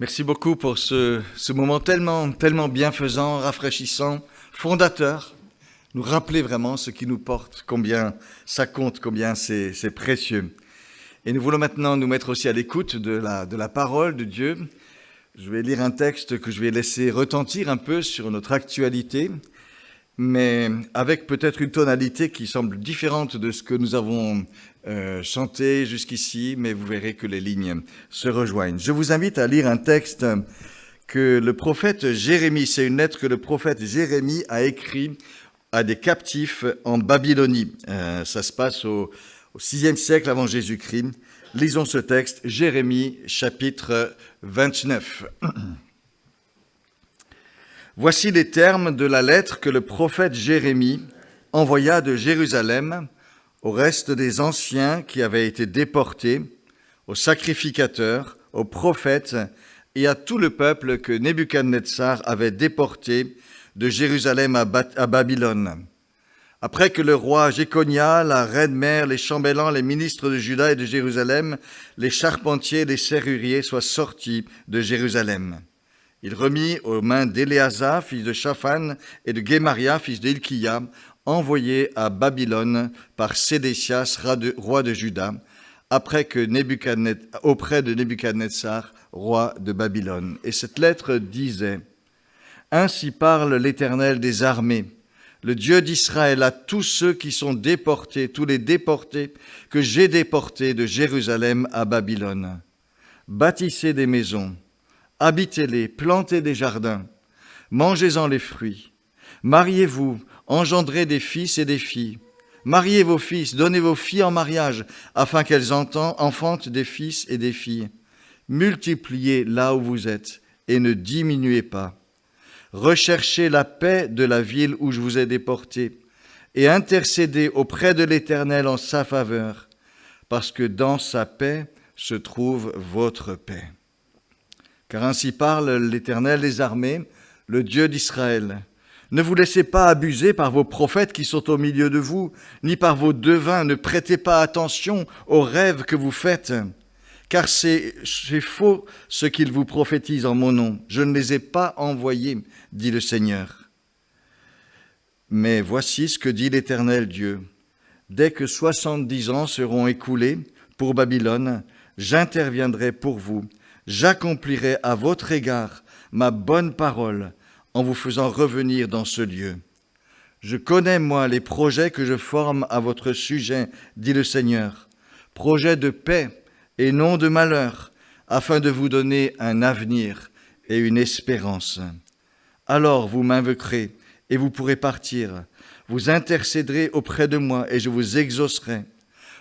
Merci beaucoup pour ce moment tellement bienfaisant, rafraîchissant, fondateur. Nous rappeler vraiment ce qui nous porte, combien ça compte, combien c'est précieux. Et nous voulons maintenant nous mettre aussi à l'écoute de la parole de Dieu. Je vais lire un texte que je vais laisser retentir un peu sur notre actualité, mais avec peut-être une tonalité qui semble différente de ce que nous avons chanté jusqu'ici, mais vous verrez que les lignes se rejoignent. Je vous invite à lire un texte que le prophète Jérémie, c'est une lettre que le prophète Jérémie a écrite à des captifs en Babylonie. Ça se passe au VIe siècle avant Jésus-Christ. Lisons ce texte, Jérémie, chapitre 29. Voici les termes de la lettre que le prophète Jérémie envoya de Jérusalem au reste des anciens qui avaient été déportés, aux sacrificateurs, aux prophètes et à tout le peuple que Nebuchadnezzar avait déporté de Jérusalem à Babylone. Après que le roi Jéconia, la reine-mère, les chambellans, les ministres de Juda et de Jérusalem, les charpentiers et les serruriers soient sortis de Jérusalem. Il remit aux mains d'Éléazar, fils de Shaphan, et de Guémaria, fils d'Hilkia, envoyés à Babylone par Sédécias, roi de Juda, auprès de Nebuchadnezzar, roi de Babylone. Et cette lettre disait « Ainsi parle l'Éternel des armées, le Dieu d'Israël, à tous ceux qui sont déportés, tous les déportés que j'ai déportés de Jérusalem à Babylone. Bâtissez des maisons, habitez-les, plantez des jardins, mangez-en les fruits. Mariez-vous, engendrez des fils et des filles. Mariez vos fils, donnez vos filles en mariage, afin qu'elles enfantent des fils et des filles. Multipliez là où vous êtes, et ne diminuez pas. Recherchez la paix de la ville où je vous ai déportés, et intercédez auprès de l'Éternel en sa faveur, parce que dans sa paix se trouve votre paix. Car ainsi parle l'Éternel des armées, le Dieu d'Israël. Ne vous laissez pas abuser par vos prophètes qui sont au milieu de vous, ni par vos devins. Ne prêtez pas attention aux rêves que vous faites, car c'est faux ce qu'ils vous prophétisent en mon nom. Je ne les ai pas envoyés, dit le Seigneur. Mais voici ce que dit l'Éternel Dieu. Dès que 70 ans seront écoulés pour Babylone, j'interviendrai pour vous. J'accomplirai à votre égard ma bonne parole en vous faisant revenir dans ce lieu. Je connais, moi, les projets que je forme à votre sujet, dit le Seigneur, projets de paix et non de malheur, afin de vous donner un avenir et une espérance. Alors vous m'invoquerez et vous pourrez partir. Vous intercéderez auprès de moi et je vous exaucerai.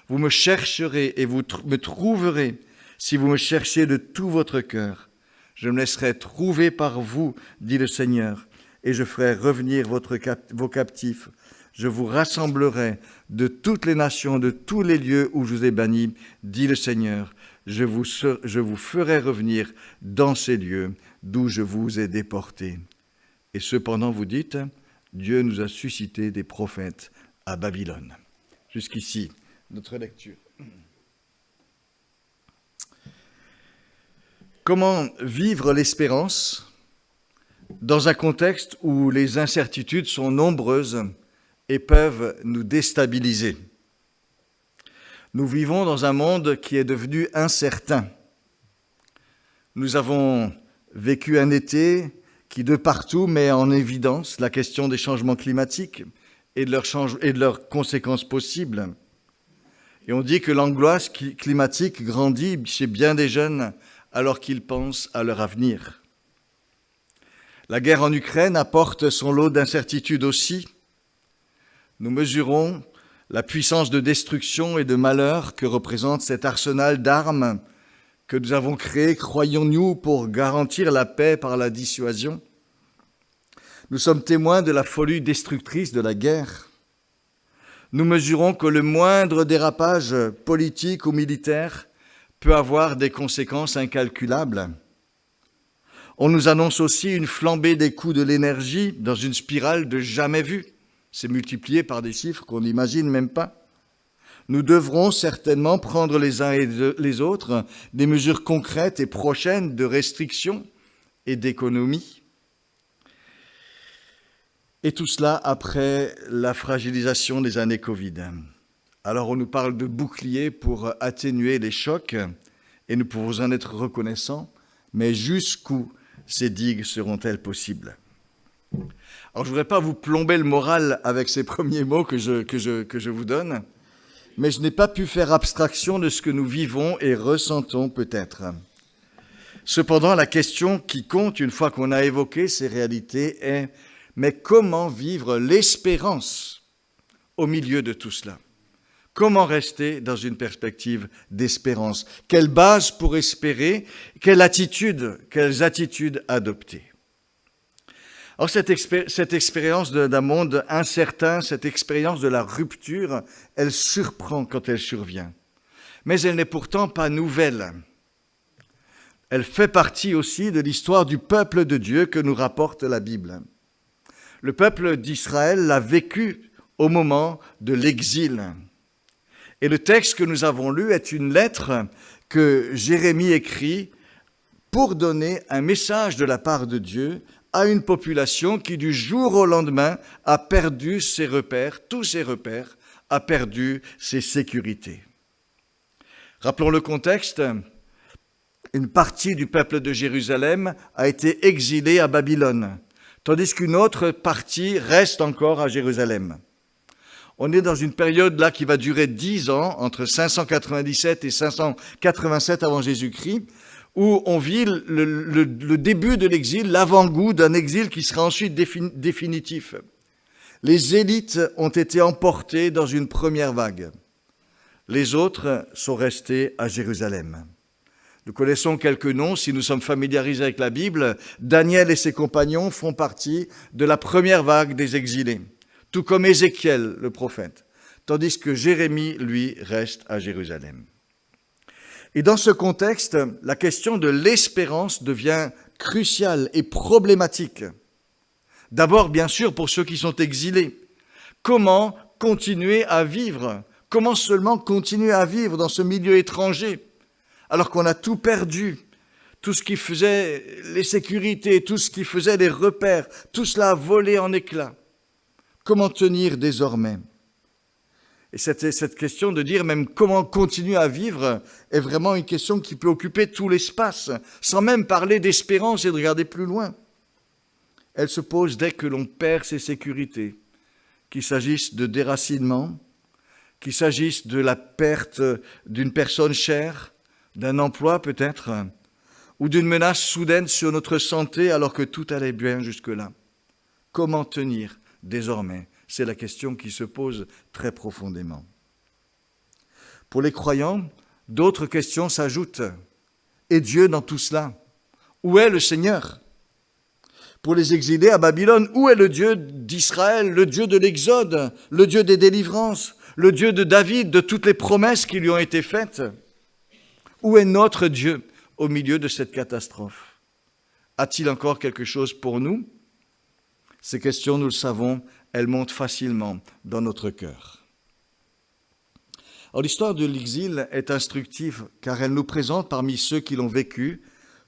Vous me chercherez et vous me trouverez si vous me cherchez de tout votre cœur. Je me laisserai trouver par vous, dit le Seigneur, et je ferai revenir vos captifs. Je vous rassemblerai de toutes les nations, de tous les lieux où je vous ai bannis, dit le Seigneur. Je vous ferai revenir dans ces lieux d'où je vous ai déportés. Et cependant, vous dites, Dieu nous a suscité des prophètes à Babylone. Jusqu'ici, notre lecture. Comment vivre l'espérance dans un contexte où les incertitudes sont nombreuses et peuvent nous déstabiliser? Nous vivons dans un monde qui est devenu incertain. Nous avons vécu un été qui de partout met en évidence la question des changements climatiques et de leurs conséquences possibles. Et on dit que l'angoisse climatique grandit chez bien des jeunes alors qu'ils pensent à leur avenir. La guerre en Ukraine apporte son lot d'incertitudes aussi. Nous mesurons la puissance de destruction et de malheur que représente cet arsenal d'armes que nous avons créé, croyons-nous, pour garantir la paix par la dissuasion. Nous sommes témoins de la folie destructrice de la guerre. Nous mesurons que le moindre dérapage politique ou militaire peut avoir des conséquences incalculables. On nous annonce aussi une flambée des coûts de l'énergie dans une spirale de jamais vue. C'est multiplié par des chiffres qu'on n'imagine même pas. Nous devrons certainement prendre les uns et les autres des mesures concrètes et prochaines de restriction et d'économie. Et tout cela après la fragilisation des années Covid. Alors on nous parle de boucliers pour atténuer les chocs, et nous pouvons en être reconnaissants, mais jusqu'où ces digues seront-elles possibles? Alors je ne voudrais pas vous plomber le moral avec ces premiers mots que je vous donne, mais je n'ai pas pu faire abstraction de ce que nous vivons et ressentons peut-être. Cependant, la question qui compte, une fois qu'on a évoqué ces réalités, est « mais comment vivre l'espérance au milieu de tout cela ?» Comment rester dans une perspective d'espérance? Quelle base pour espérer? Quelles attitudes adopter? Alors cette expérience d'un monde incertain, cette expérience de la rupture, elle surprend quand elle survient. Mais elle n'est pourtant pas nouvelle. Elle fait partie aussi de l'histoire du peuple de Dieu que nous rapporte la Bible. Le peuple d'Israël l'a vécu au moment de l'exil. Et le texte que nous avons lu est une lettre que Jérémie écrit pour donner un message de la part de Dieu à une population qui, du jour au lendemain, a perdu ses repères, tous ses repères, a perdu ses sécurités. Rappelons le contexte. Une partie du peuple de Jérusalem a été exilée à Babylone, tandis qu'une autre partie reste encore à Jérusalem. On est dans une période là qui va durer 10 ans, entre 597 et 587 avant Jésus-Christ, où on vit le début de l'exil, l'avant-goût d'un exil qui sera ensuite définitif. Les élites ont été emportées dans une première vague. Les autres sont restés à Jérusalem. Nous connaissons quelques noms, si nous sommes familiarisés avec la Bible. Daniel et ses compagnons font partie de la première vague des exilés, tout comme Ézéchiel, le prophète, tandis que Jérémie, lui, reste à Jérusalem. Et dans ce contexte, la question de l'espérance devient cruciale et problématique. D'abord, bien sûr, pour ceux qui sont exilés. Comment continuer à vivre? Comment seulement continuer à vivre dans ce milieu étranger, alors qu'on a tout perdu, tout ce qui faisait les sécurités, tout ce qui faisait les repères, tout cela a volé en éclats? Comment tenir désormais? Et cette question de dire même comment continuer à vivre est vraiment une question qui peut occuper tout l'espace, sans même parler d'espérance et de regarder plus loin. Elle se pose dès que l'on perd ses sécurités, qu'il s'agisse de déracinement, qu'il s'agisse de la perte d'une personne chère, d'un emploi peut-être, ou d'une menace soudaine sur notre santé alors que tout allait bien jusque-là. Comment tenir désormais? C'est la question qui se pose très profondément. Pour les croyants, d'autres questions s'ajoutent. Et Dieu dans tout cela? Où est le Seigneur? Pour les exilés à Babylone, où est le Dieu d'Israël, le Dieu de l'Exode, le Dieu des délivrances, le Dieu de David, de toutes les promesses qui lui ont été faites? Où est notre Dieu au milieu de cette catastrophe? A-t-il encore quelque chose pour nous? Ces questions, nous le savons, elles montent facilement dans notre cœur. Alors, l'histoire de l'exil est instructive car elle nous présente parmi ceux qui l'ont vécu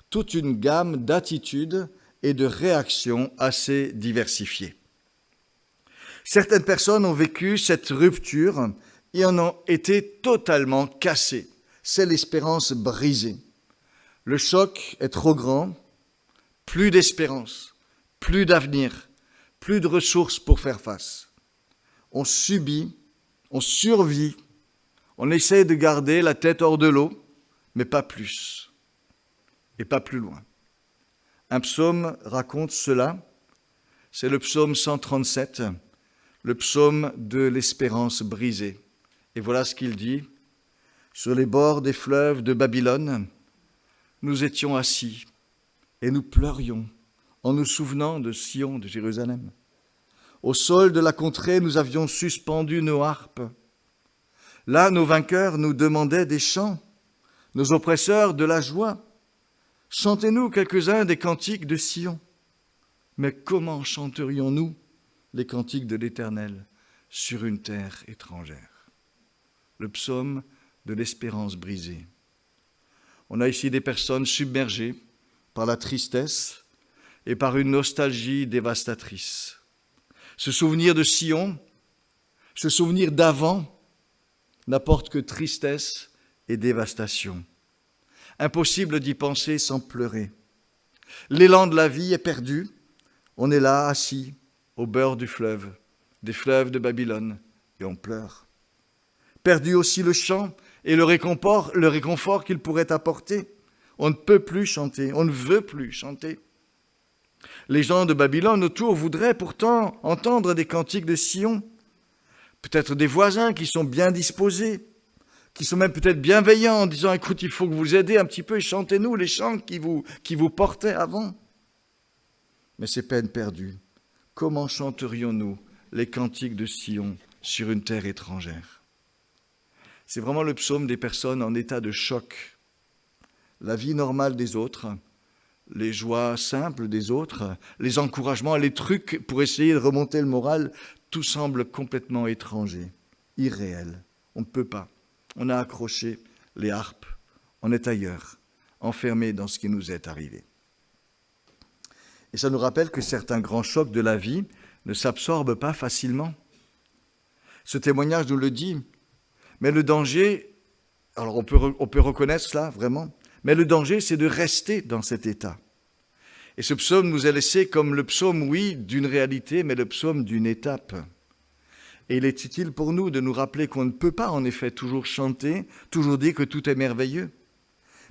toute une gamme d'attitudes et de réactions assez diversifiées. Certaines personnes ont vécu cette rupture et en ont été totalement cassées. C'est l'espérance brisée. Le choc est trop grand, plus d'espérance, plus d'avenir, plus de ressources pour faire face. On subit, on survit, on essaie de garder la tête hors de l'eau, mais pas plus, et pas plus loin. Un psaume raconte cela, c'est le psaume 137, le psaume de l'espérance brisée. Et voilà ce qu'il dit. Sur les bords des fleuves de Babylone, nous étions assis et nous pleurions en nous souvenant de Sion, de Jérusalem. Au sol de la contrée, nous avions suspendu nos harpes. Là, nos vainqueurs nous demandaient des chants, nos oppresseurs de la joie. Chantez-nous quelques-uns des cantiques de Sion. Mais comment chanterions-nous les cantiques de l'Éternel sur une terre étrangère? le psaume de l'espérance brisée. On a ici des personnes submergées par la tristesse et par une nostalgie dévastatrice. Ce souvenir de Sion, ce souvenir d'avant, n'apporte que tristesse et dévastation. Impossible d'y penser sans pleurer. L'élan de la vie est perdu. On est là, assis, au bord du fleuve, des fleuves de Babylone, et on pleure. Perdu aussi le chant et le réconfort qu'il pourrait apporter. On ne peut plus chanter, on ne veut plus chanter. Les gens de Babylone autour voudraient pourtant entendre des cantiques de Sion, peut-être des voisins qui sont bien disposés, qui sont même peut-être bienveillants en disant « Écoute, il faut que vous aidiez un petit peu et chantez-nous les chants qui vous portaient avant. » Mais c'est peine perdue. Comment chanterions-nous les cantiques de Sion sur une terre étrangère? C'est vraiment le psaume des personnes en état de choc. La vie normale des autres, les joies simples des autres, les encouragements, les trucs pour essayer de remonter le moral, tout semble complètement étranger, irréel. On ne peut pas. On a accroché les harpes. On est ailleurs, enfermé dans ce qui nous est arrivé. Et ça nous rappelle que certains grands chocs de la vie ne s'absorbent pas facilement. Ce témoignage nous le dit. Mais le danger, alors on peut reconnaître cela vraiment, mais le danger, c'est de rester dans cet état. Et ce psaume nous est laissé comme le psaume, oui, d'une réalité, mais le psaume d'une étape. Et il est utile pour nous de nous rappeler qu'on ne peut pas, en effet, toujours chanter, toujours dire que tout est merveilleux.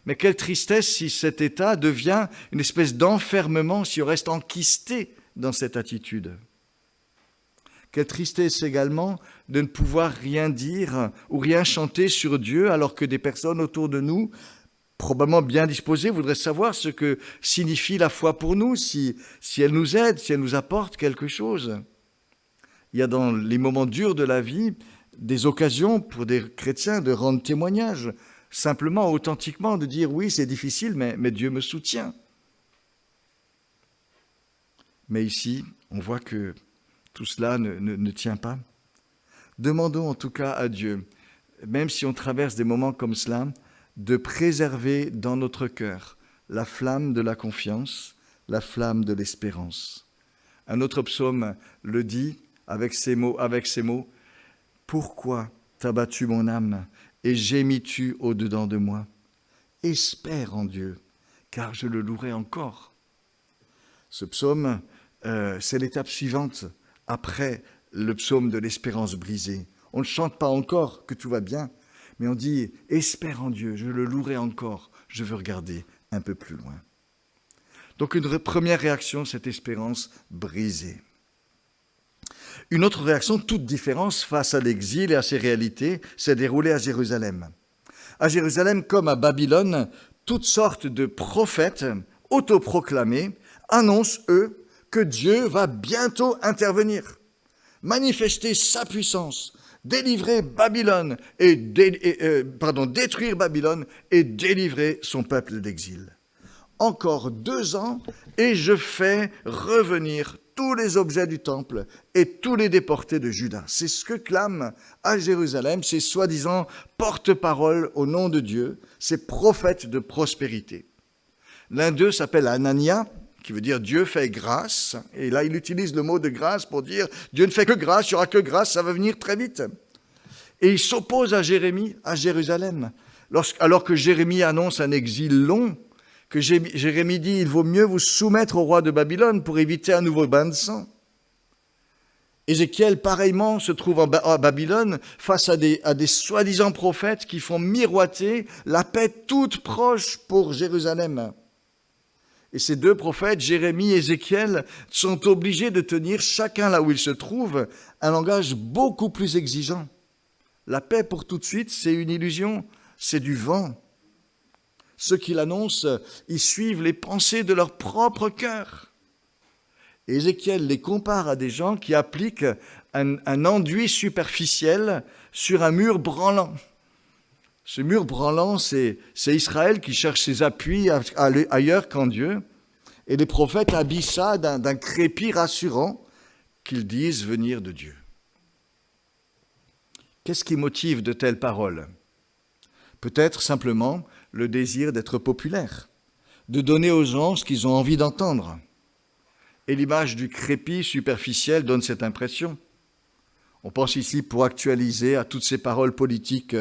Mais quelle tristesse si cet état devient une espèce d'enfermement, si on reste enquisté dans cette attitude. Quelle tristesse également de ne pouvoir rien dire ou rien chanter sur Dieu alors que des personnes autour de nous, probablement bien disposées, voudraient savoir ce que signifie la foi pour nous, si elle nous aide, si elle nous apporte quelque chose. Il y a dans les moments durs de la vie des occasions pour des chrétiens de rendre témoignage, simplement, authentiquement, de dire « oui, c'est difficile, mais Dieu me soutient ». Mais ici, on voit que tout cela ne tient pas. Demandons en tout cas à Dieu, même si on traverse des moments comme cela, de préserver dans notre cœur la flamme de la confiance, la flamme de l'espérance. Un autre psaume le dit avec ces mots, « Pourquoi t'as battu mon âme et gémis-tu au-dedans de moi? Espère en Dieu, car je le louerai encore. » Ce psaume, c'est l'étape suivante après le psaume de l'espérance brisée. On ne chante pas encore que tout va bien, mais on dit « Espère en Dieu, je le louerai encore, je veux regarder un peu plus loin. » Donc une première réaction, cette espérance brisée. Une autre réaction, toute différence face à l'exil et à ses réalités, s'est déroulée à Jérusalem. À Jérusalem, comme à Babylone, toutes sortes de prophètes autoproclamés annoncent, eux, que Dieu va bientôt intervenir, manifester sa puissance, délivrer Babylone détruire Babylone et délivrer son peuple d'exil. Encore 2 ans et je fais revenir tous les objets du temple et tous les déportés de Juda. C'est ce que clament à Jérusalem ces soi-disant porte-parole au nom de Dieu, ces prophètes de prospérité. L'un d'eux s'appelle Anania, qui veut dire Dieu fait grâce. Et là, il utilise le mot de grâce pour dire Dieu ne fait que grâce, il n'y aura que grâce, ça va venir très vite. Et il s'oppose à Jérémie, à Jérusalem. Alors que Jérémie annonce un exil long, que Jérémie dit il vaut mieux vous soumettre au roi de Babylone pour éviter un nouveau bain de sang. Ézéchiel, pareillement, se trouve à Babylone face à des soi-disant prophètes qui font miroiter la paix toute proche pour Jérusalem. Et ces 2 prophètes, Jérémie et Ézéchiel, sont obligés de tenir, chacun là où ils se trouvent, un langage beaucoup plus exigeant. La paix pour tout de suite, c'est une illusion, c'est du vent. Ceux qui l'annoncent, ils suivent les pensées de leur propre cœur. Et Ézéchiel les compare à des gens qui appliquent un enduit superficiel sur un mur branlant. Ce mur branlant, c'est Israël qui cherche ses appuis ailleurs qu'en Dieu. Et les prophètes habillent ça d'un crépi rassurant qu'ils disent venir de Dieu. Qu'est-ce qui motive de telles paroles? Peut-être simplement le désir d'être populaire, de donner aux gens ce qu'ils ont envie d'entendre. Et l'image du crépi superficiel donne cette impression. On pense ici pour actualiser à toutes ces paroles politiques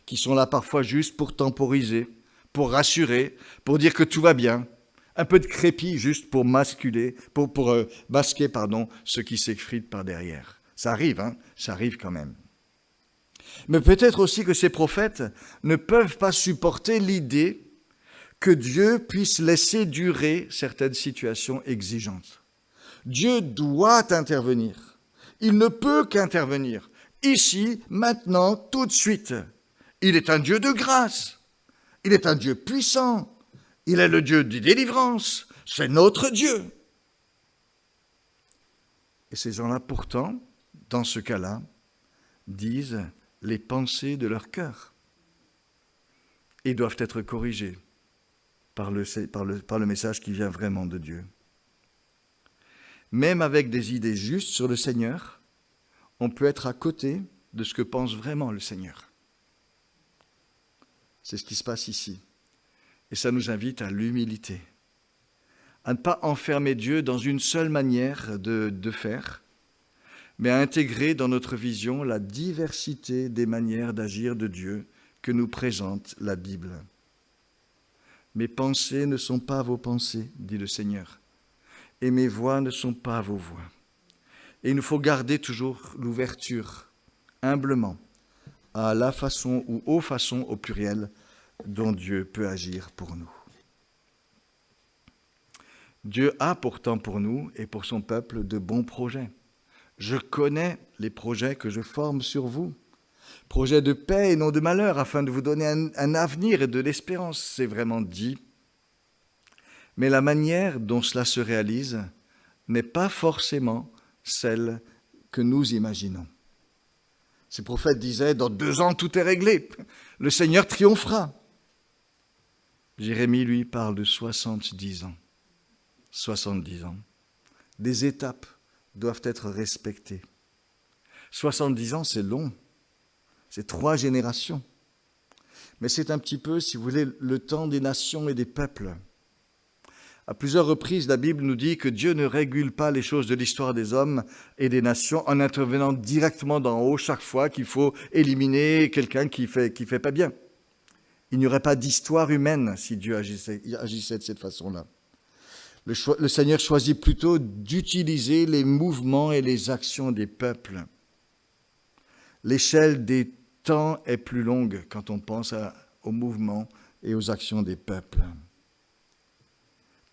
qui sont là parfois juste pour temporiser, pour rassurer, pour dire que tout va bien. Un peu de crépi juste pour masquer ce qui s'effrite par derrière. Ça arrive, ça arrive quand même. Mais peut-être aussi que ces prophètes ne peuvent pas supporter l'idée que Dieu puisse laisser durer certaines situations exigeantes. Dieu doit intervenir. Il ne peut qu'intervenir. Ici, maintenant, tout de suite. Il est un Dieu de grâce. Il est un Dieu puissant. Il est le Dieu de délivrance. C'est notre Dieu. Et ces gens-là, pourtant, dans ce cas-là, disent les pensées de leur cœur et doivent être corrigés par le message qui vient vraiment de Dieu. Même avec des idées justes sur le Seigneur, on peut être à côté de ce que pense vraiment le Seigneur. C'est ce qui se passe ici. Et ça nous invite à l'humilité, à ne pas enfermer Dieu dans une seule manière de faire, mais à intégrer dans notre vision la diversité des manières d'agir de Dieu que nous présente la Bible. Mes pensées ne sont pas vos pensées, dit le Seigneur, et mes voix ne sont pas vos voix. Et il nous faut garder toujours l'ouverture, humblement, à la façon ou aux façons, au pluriel, dont Dieu peut agir pour nous. Dieu a pourtant pour nous et pour son peuple de bons projets. Je connais les projets que je forme sur vous, projets de paix et non de malheur, afin de vous donner un avenir et de l'espérance, c'est vraiment dit. Mais la manière dont cela se réalise n'est pas forcément celle que nous imaginons. Ces prophètes disaient, dans 2 ans, tout est réglé, le Seigneur triomphera. Jérémie, lui, parle de 70 ans. 70 ans. Des étapes doivent être respectées. 70 ans, c'est long. C'est 3 générations. Mais c'est un petit peu, si vous voulez, le temps des nations et des peuples. À plusieurs reprises, la Bible nous dit que Dieu ne régule pas les choses de l'histoire des hommes et des nations en intervenant directement d'en haut chaque fois qu'il faut éliminer quelqu'un qui fait pas bien. Il n'y aurait pas d'histoire humaine si Dieu agissait de cette façon-là. Le Seigneur choisit plutôt d'utiliser les mouvements et les actions des peuples. L'échelle des temps est plus longue quand on pense aux mouvements et aux actions des peuples.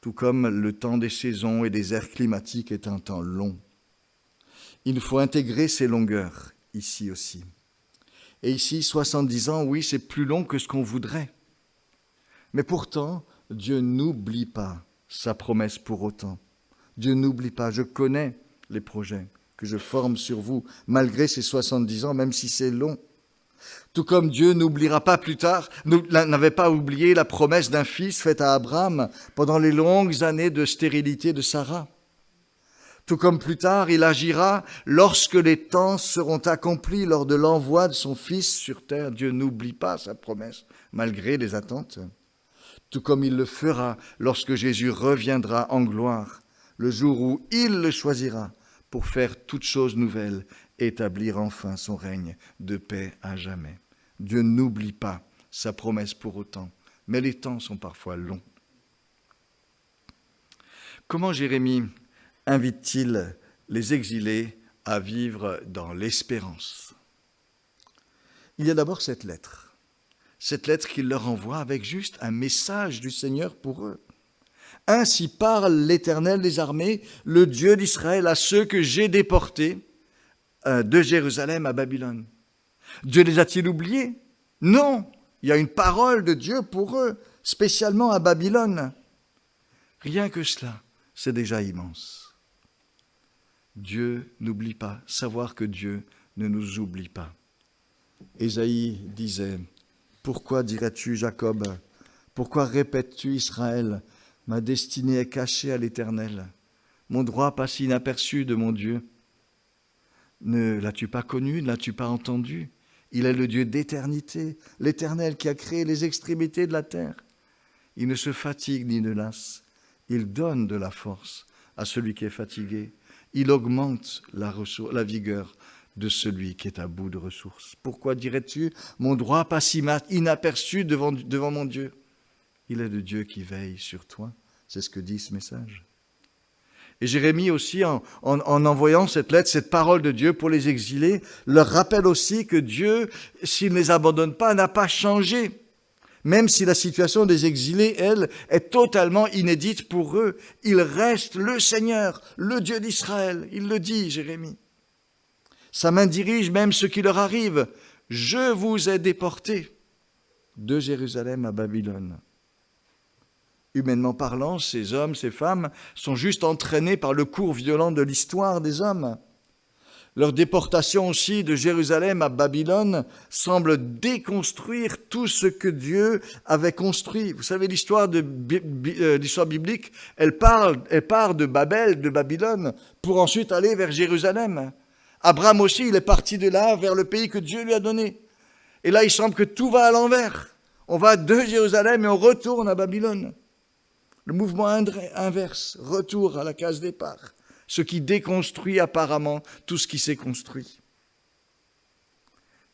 Tout comme le temps des saisons et des aires climatiques est un temps long. Il faut intégrer ces longueurs ici aussi. Et ici, 70 ans, oui, c'est plus long que ce qu'on voudrait. Mais pourtant, Dieu n'oublie pas sa promesse pour autant. Dieu n'oublie pas, je connais les projets que je forme sur vous, malgré ces 70 ans, même si c'est long. Tout comme Dieu n'oubliera pas plus tard, n'avait pas oublié la promesse d'un fils faite à Abraham pendant les longues années de stérilité de Sarah. Tout comme plus tard, il agira lorsque les temps seront accomplis lors de l'envoi de son fils sur terre. Dieu n'oublie pas sa promesse, malgré les attentes. Tout comme il le fera lorsque Jésus reviendra en gloire, le jour où il le choisira pour faire toutes choses nouvelles, établir enfin son règne de paix à jamais. Dieu n'oublie pas sa promesse pour autant, mais les temps sont parfois longs. Comment Jérémie invite-t-il les exilés à vivre dans l'espérance? Il y a d'abord cette lettre qu'il leur envoie avec juste un message du Seigneur pour eux. Ainsi parle l'Éternel des armées, le Dieu d'Israël, à ceux que j'ai déportés de Jérusalem à Babylone. Dieu les a-t-il oubliés? Non, il y a une parole de Dieu pour eux, spécialement à Babylone. Rien que cela, c'est déjà immense. Dieu n'oublie pas, savoir que Dieu ne nous oublie pas. Ésaïe disait, « Pourquoi dirais-tu Jacob? Pourquoi répètes-tu Israël? Ma destinée est cachée à l'Éternel. Mon droit passe inaperçu de mon Dieu. Ne l'as-tu pas connu? Ne l'as-tu pas entendu? Il est le Dieu d'éternité, l'Éternel qui a créé les extrémités de la terre. Il ne se fatigue ni ne lasse. Il donne de la force à celui qui est fatigué. Il augmente la vigueur de celui qui est à bout de ressources. Pourquoi dirais-tu, mon droit passe inaperçu devant mon Dieu? Il est le Dieu qui veille sur toi. C'est ce que dit ce message. Et Jérémie aussi, en envoyant cette lettre, cette parole de Dieu pour les exilés, leur rappelle aussi que Dieu, s'il ne les abandonne pas, n'a pas changé. Même si la situation des exilés, elle, est totalement inédite pour eux, il reste le Seigneur, le Dieu d'Israël. Il le dit, Jérémie. Sa main dirige même ce qui leur arrive. Je vous ai déportés de Jérusalem à Babylone. Humainement parlant, ces hommes, ces femmes sont juste entraînés par le cours violent de l'histoire des hommes. Leur déportation aussi de Jérusalem à Babylone semble déconstruire tout ce que Dieu avait construit. Vous savez, l'histoire biblique, elle part de Babel, de Babylone, pour ensuite aller vers Jérusalem. Abraham aussi, il est parti de là vers le pays que Dieu lui a donné. Et là, il semble que tout va à l'envers. On va de Jérusalem et on retourne à Babylone. Le mouvement inverse, retour à la case départ, ce qui déconstruit apparemment tout ce qui s'est construit.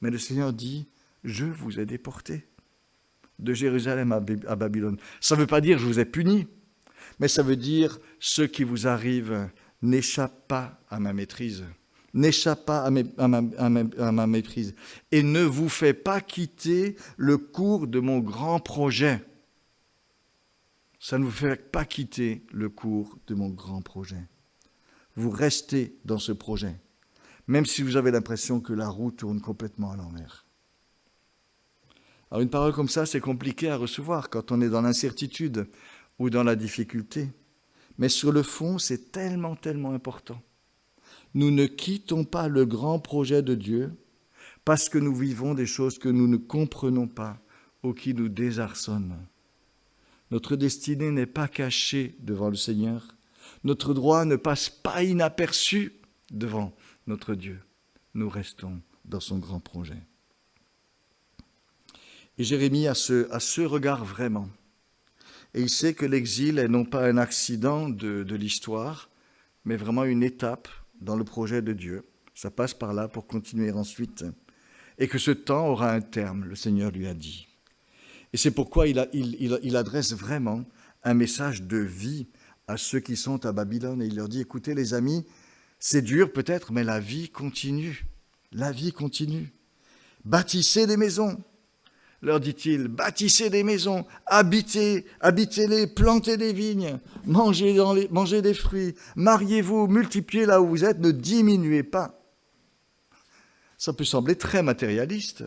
Mais le Seigneur dit, je vous ai déportés de Jérusalem à Babylone. Ça ne veut pas dire je vous ai punis, mais ça veut dire ce qui vous arrive n'échappe pas à ma maîtrise, n'échappe pas à ma maîtrise et ne vous fait pas quitter le cours de mon grand projet. Ça ne vous fait pas quitter le cours de mon grand projet. Vous restez dans ce projet, même si vous avez l'impression que la roue tourne complètement à l'envers. Alors une parole comme ça, c'est compliqué à recevoir quand on est dans l'incertitude ou dans la difficulté. Mais sur le fond, c'est tellement, tellement important. Nous ne quittons pas le grand projet de Dieu parce que nous vivons des choses que nous ne comprenons pas ou qui nous désarçonnent. Notre destinée n'est pas cachée devant le Seigneur. Notre droit ne passe pas inaperçu devant notre Dieu. Nous restons dans son grand projet. Et Jérémie a ce regard vraiment. Et il sait que l'exil est non pas un accident de l'histoire, mais vraiment une étape dans le projet de Dieu. Ça passe par là pour continuer ensuite. Et que ce temps aura un terme, le Seigneur lui a dit. Et c'est pourquoi il adresse vraiment un message de vie à ceux qui sont à Babylone. Et il leur dit, écoutez les amis, c'est dur peut-être, mais la vie continue. La vie continue. Bâtissez des maisons, leur dit-il, bâtissez des maisons, habitez-les, plantez des vignes, mangez des fruits, mariez-vous, multipliez là où vous êtes, ne diminuez pas. Ça peut sembler très matérialiste.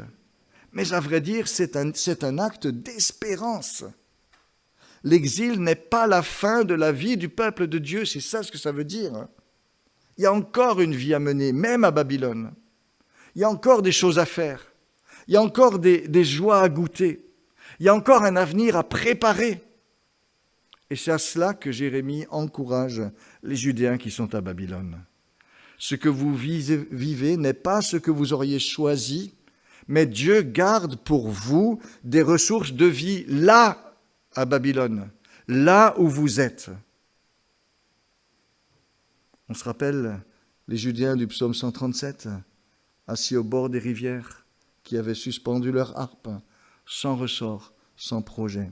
Mais à vrai dire, c'est un acte d'espérance. L'exil n'est pas la fin de la vie du peuple de Dieu, c'est ça ce que ça veut dire. Il y a encore une vie à mener, même à Babylone. Il y a encore des choses à faire. Il y a encore des joies à goûter. Il y a encore un avenir à préparer. Et c'est à cela que Jérémie encourage les Judéens qui sont à Babylone. Ce que vous vivez n'est pas ce que vous auriez choisi, mais Dieu garde pour vous des ressources de vie là, à Babylone, là où vous êtes. On se rappelle les Judéens du psaume 137, assis au bord des rivières, qui avaient suspendu leur harpe, sans ressort, sans projet.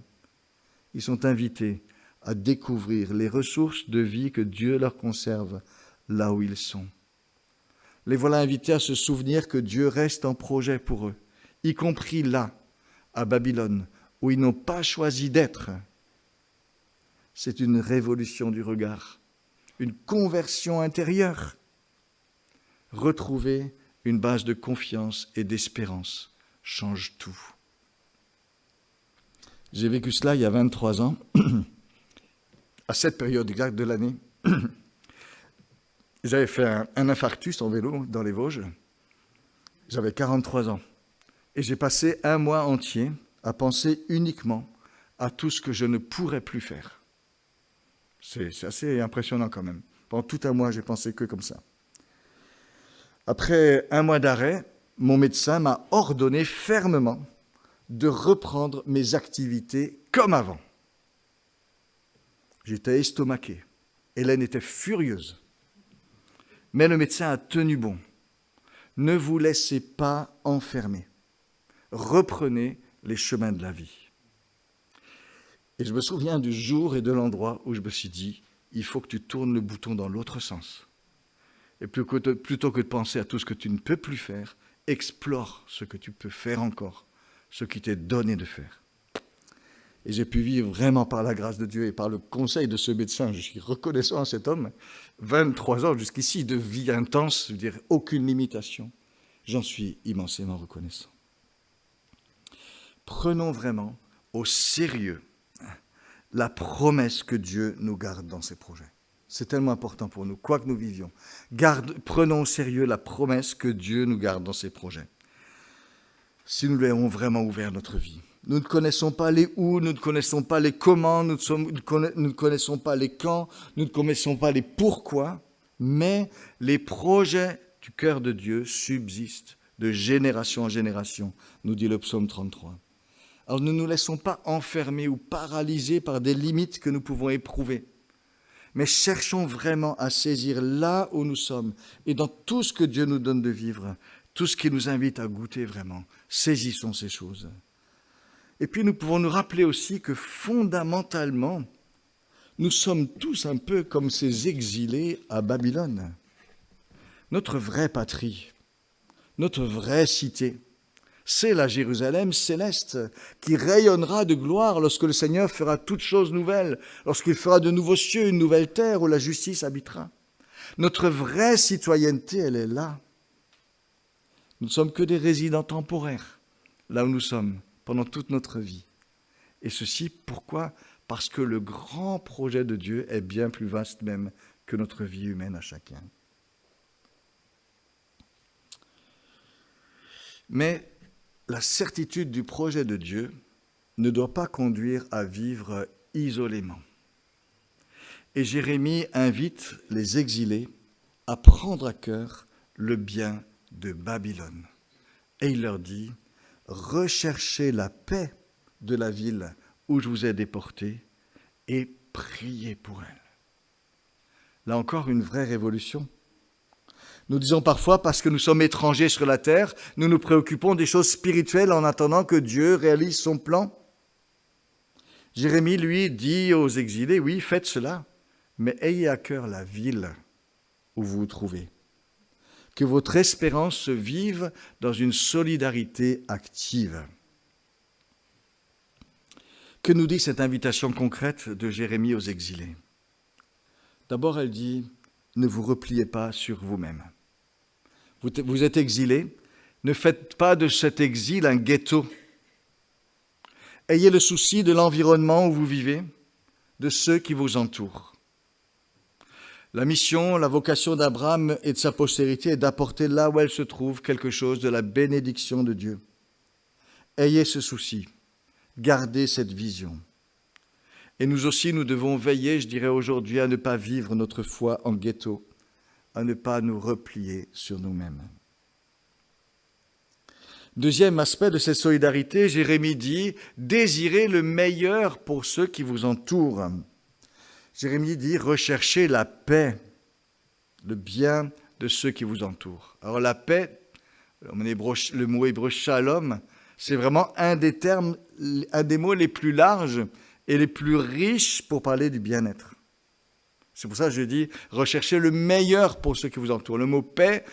Ils sont invités à découvrir les ressources de vie que Dieu leur conserve là où ils sont. Les voilà invités à se souvenir que Dieu reste en projet pour eux, y compris là, à Babylone, où ils n'ont pas choisi d'être. C'est une révolution du regard, une conversion intérieure. Retrouver une base de confiance et d'espérance change tout. J'ai vécu cela il y a 23 ans, à cette période exacte de l'année. J'avais fait un infarctus en vélo dans les Vosges. J'avais 43 ans. Et j'ai passé un mois entier à penser uniquement à tout ce que je ne pourrais plus faire. C'est assez impressionnant quand même. Pendant tout un mois, j'ai pensé que comme ça. Après un mois d'arrêt, mon médecin m'a ordonné fermement de reprendre mes activités comme avant. J'étais estomaqué. Hélène était furieuse. Mais le médecin a tenu bon. Ne vous laissez pas enfermer. Reprenez les chemins de la vie. Et je me souviens du jour et de l'endroit où je me suis dit, il faut que tu tournes le bouton dans l'autre sens. Et plutôt que de penser à tout ce que tu ne peux plus faire, explore ce que tu peux faire encore, ce qui t'est donné de faire. Et j'ai pu vivre vraiment par la grâce de Dieu et par le conseil de ce médecin. Je suis reconnaissant à cet homme, 23 ans jusqu'ici, de vie intense, je veux dire aucune limitation. J'en suis immensément reconnaissant. Prenons vraiment au sérieux la promesse que Dieu nous garde dans ses projets. C'est tellement important pour nous, quoi que nous vivions. Prenons au sérieux la promesse que Dieu nous garde dans ses projets. Si nous lui avons vraiment ouvert notre vie. Nous ne connaissons pas les où, nous ne connaissons pas les comment, nous ne connaissons pas les quand, nous ne connaissons pas les pourquoi, mais les projets du cœur de Dieu subsistent de génération en génération, nous dit le psaume 33. Alors ne nous laissons pas enfermer ou paralyser par des limites que nous pouvons éprouver, mais cherchons vraiment à saisir là où nous sommes et dans tout ce que Dieu nous donne de vivre, tout ce qui nous invite à goûter vraiment, saisissons ces choses. Et puis nous pouvons nous rappeler aussi que fondamentalement, nous sommes tous un peu comme ces exilés à Babylone. Notre vraie patrie, notre vraie cité, c'est la Jérusalem céleste qui rayonnera de gloire lorsque le Seigneur fera toutes choses nouvelles, lorsqu'il fera de nouveaux cieux, une nouvelle terre où la justice habitera. Notre vraie citoyenneté, elle est là. Nous ne sommes que des résidents temporaires, là où nous sommes, pendant toute notre vie. Et ceci, pourquoi ? Parce que le grand projet de Dieu est bien plus vaste même que notre vie humaine à chacun. Mais la certitude du projet de Dieu ne doit pas conduire à vivre isolément. Et Jérémie invite les exilés à prendre à cœur le bien de Babylone. Et il leur dit, recherchez la paix de la ville où je vous ai déportés et priez pour elle. Là encore, une vraie révolution. Nous disons parfois, parce que nous sommes étrangers sur la terre, nous nous préoccupons des choses spirituelles en attendant que Dieu réalise son plan. Jérémie, lui, dit aux exilés, oui, faites cela, mais ayez à cœur la ville où vous vous trouvez. Que votre espérance se vive dans une solidarité active. Que nous dit cette invitation concrète de Jérémie aux exilés ? D'abord, elle dit, ne vous repliez pas sur vous-même. Vous êtes exilés, ne faites pas de cet exil un ghetto. Ayez le souci de l'environnement où vous vivez, de ceux qui vous entourent. La mission, la vocation d'Abraham et de sa postérité est d'apporter là où elle se trouve quelque chose de la bénédiction de Dieu. Ayez ce souci, gardez cette vision. Et nous aussi, nous devons veiller, je dirais aujourd'hui, à ne pas vivre notre foi en ghetto, à ne pas nous replier sur nous-mêmes. Deuxième aspect de cette solidarité, Jérémie dit « Désirez le meilleur pour ceux qui vous entourent ». Jérémie dit « Recherchez la paix, le bien de ceux qui vous entourent ». Alors la paix, le mot hébreu « shalom », c'est vraiment un des mots les plus larges et les plus riches pour parler du bien-être. C'est pour ça que je dis « Recherchez le meilleur pour ceux qui vous entourent ». Le mot « paix »,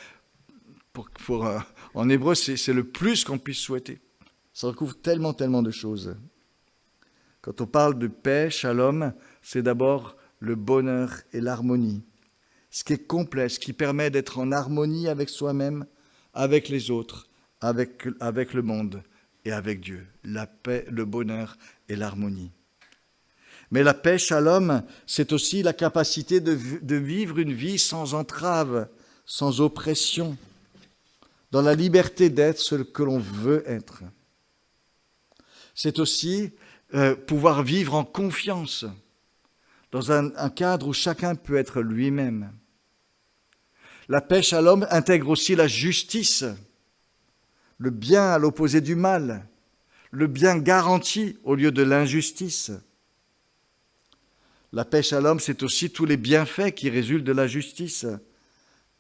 en hébreu, c'est le plus qu'on puisse souhaiter. Ça recouvre tellement de choses. Quand on parle de paix, shalom, c'est d'abord le bonheur et l'harmonie. Ce qui est complet, ce qui permet d'être en harmonie avec soi-même, avec les autres, avec le monde et avec Dieu. La paix, le bonheur et l'harmonie. Mais la paix, shalom, c'est aussi la capacité de vivre une vie sans entrave, sans oppression, dans la liberté d'être ce que l'on veut être. C'est aussi pouvoir vivre en confiance, dans un cadre où chacun peut être lui-même. La paix shalom intègre aussi la justice. le bien à l'opposé du mal, le bien garanti au lieu de l'injustice. La paix shalom, c'est aussi tous les bienfaits qui résultent de la justice.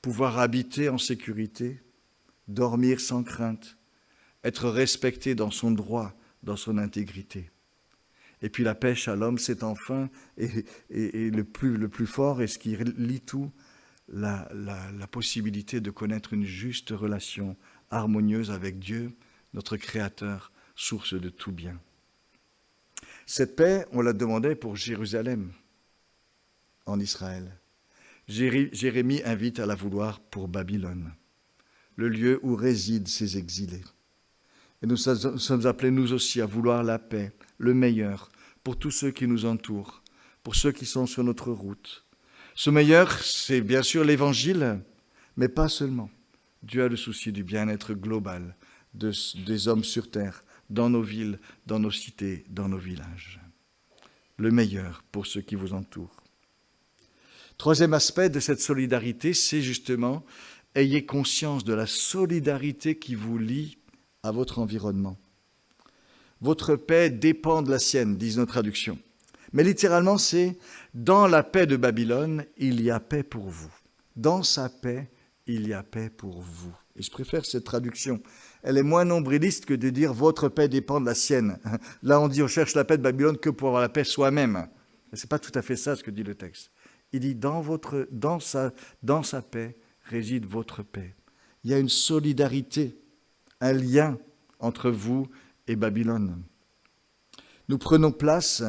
Pouvoir habiter en sécurité, dormir sans crainte, être respecté dans son droit, dans son intégrité. Et puis la paix shalom, c'est enfin, et le plus fort, et ce qui lie tout, la possibilité de connaître une juste relation harmonieuse avec Dieu, notre Créateur, source de tout bien. Cette paix, on la demandait pour Jérusalem, en Israël. Jérémie invite à la vouloir pour Babylone, le lieu où résident ces exilés. Et nous sommes appelés, nous aussi, à vouloir la paix, le meilleur, pour tous ceux qui nous entourent, pour ceux qui sont sur notre route. Ce meilleur, c'est bien sûr l'Évangile, mais pas seulement. Dieu a le souci du bien-être global des hommes sur terre, dans nos villes, dans nos cités, dans nos villages. Le meilleur pour ceux qui vous entourent. Troisième aspect de cette solidarité, c'est justement, ayez conscience de la solidarité qui vous lie à votre environnement. Votre paix dépend de la sienne, disent nos traductions. Mais littéralement, c'est « dans la paix de Babylone, il y a paix pour vous ». Dans sa paix, il y a paix pour vous. Et je préfère cette traduction. Elle est moins nombriliste que de dire « votre paix dépend de la sienne ». Là, on dit « on cherche la paix de Babylone que pour avoir la paix soi-même ». Ce n'est pas tout à fait ça ce que dit le texte. Il dit « dans sa paix réside votre paix ». Il y a une solidarité, un lien entre vous et Babylone. Nous prenons place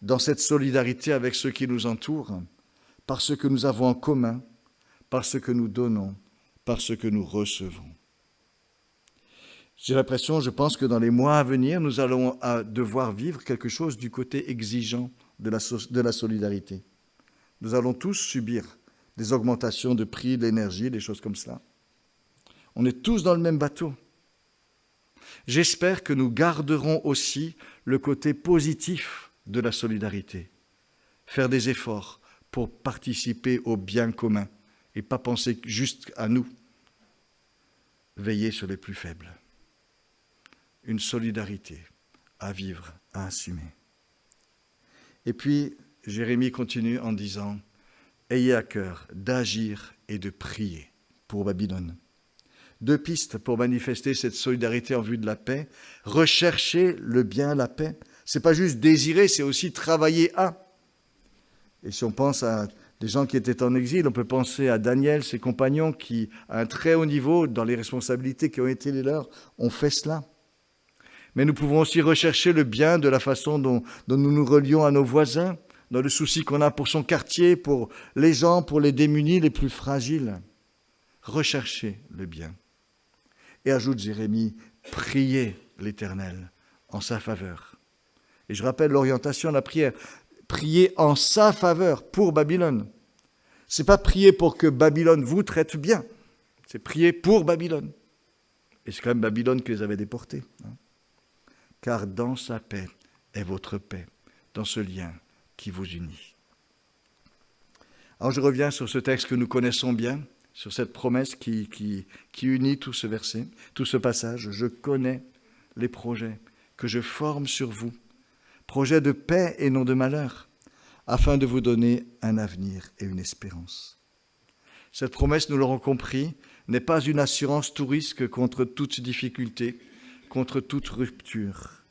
dans cette solidarité avec ceux qui nous entourent, par ce que nous avons en commun, par ce que nous donnons, par ce que nous recevons. J'ai l'impression, je pense que dans les mois à venir, nous allons devoir vivre quelque chose du côté exigeant de la solidarité. Nous allons tous subir des augmentations de prix de l'énergie, des choses comme cela. On est tous dans le même bateau. J'espère que nous garderons aussi le côté positif de la solidarité. Faire des efforts pour participer au bien commun et pas penser juste à nous. Veiller sur les plus faibles. Une solidarité à vivre, à assumer. Et puis, Jérémie continue en disant « Ayez à cœur d'agir et de prier pour Babylone ». Deux pistes pour manifester cette solidarité en vue de la paix. Rechercher le bien, la paix. Ce n'est pas juste désirer, c'est aussi travailler à. Et si on pense à des gens qui étaient en exil, on peut penser à Daniel, ses compagnons qui, à un très haut niveau, dans les responsabilités qui ont été les leurs, ont fait cela. Mais nous pouvons aussi rechercher le bien de la façon dont nous nous relions à nos voisins, dans le souci qu'on a pour son quartier, pour les gens, pour les démunis, les plus fragiles. Rechercher le bien. Et ajoute Jérémie, priez l'Éternel en sa faveur. Et je rappelle l'orientation de la prière. Priez en sa faveur pour Babylone. Ce n'est pas prier pour que Babylone vous traite bien. C'est prier pour Babylone. Et c'est quand même Babylone qui les avait déportés. Car dans sa paix est votre paix, dans ce lien qui vous unit. Alors je reviens sur ce texte que nous connaissons bien, sur cette promesse qui unit tout ce verset, tout ce passage. Je connais les projets que je forme sur vous, projets de paix et non de malheur, afin de vous donner un avenir et une espérance. Cette promesse, nous l'aurons compris, n'est pas une assurance tout risque contre toute difficulté, contre toute rupture,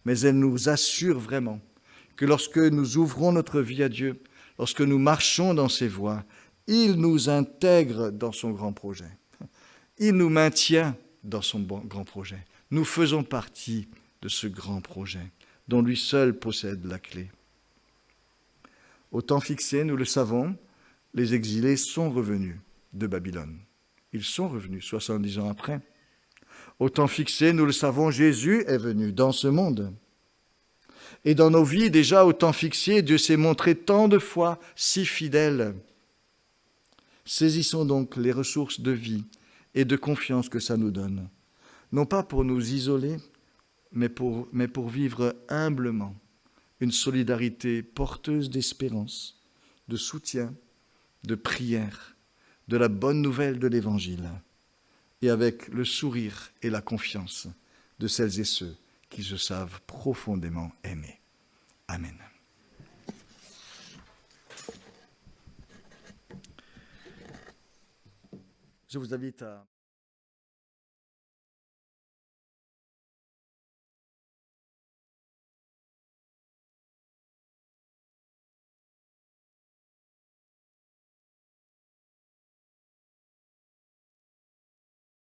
mais elle nous assure vraiment que lorsque nous ouvrons notre vie à Dieu, lorsque nous marchons dans ses voies, il nous intègre dans son grand projet. Il nous maintient dans son grand projet. Nous faisons partie de ce grand projet dont lui seul possède la clé. Au temps fixé, nous le savons, les exilés sont revenus de Babylone. Ils sont revenus 70 ans après. Au temps fixé, nous le savons, Jésus est venu dans ce monde. Et dans nos vies, déjà au temps fixé, Dieu s'est montré tant de fois si fidèle. Saisissons donc les ressources de vie et de confiance que ça nous donne, non pas pour nous isoler, mais pour vivre humblement une solidarité porteuse d'espérance, de soutien, de prière, de la bonne nouvelle de l'Évangile, et avec le sourire et la confiance de celles et ceux qui se savent profondément aimés. Amen. Je vous invite à...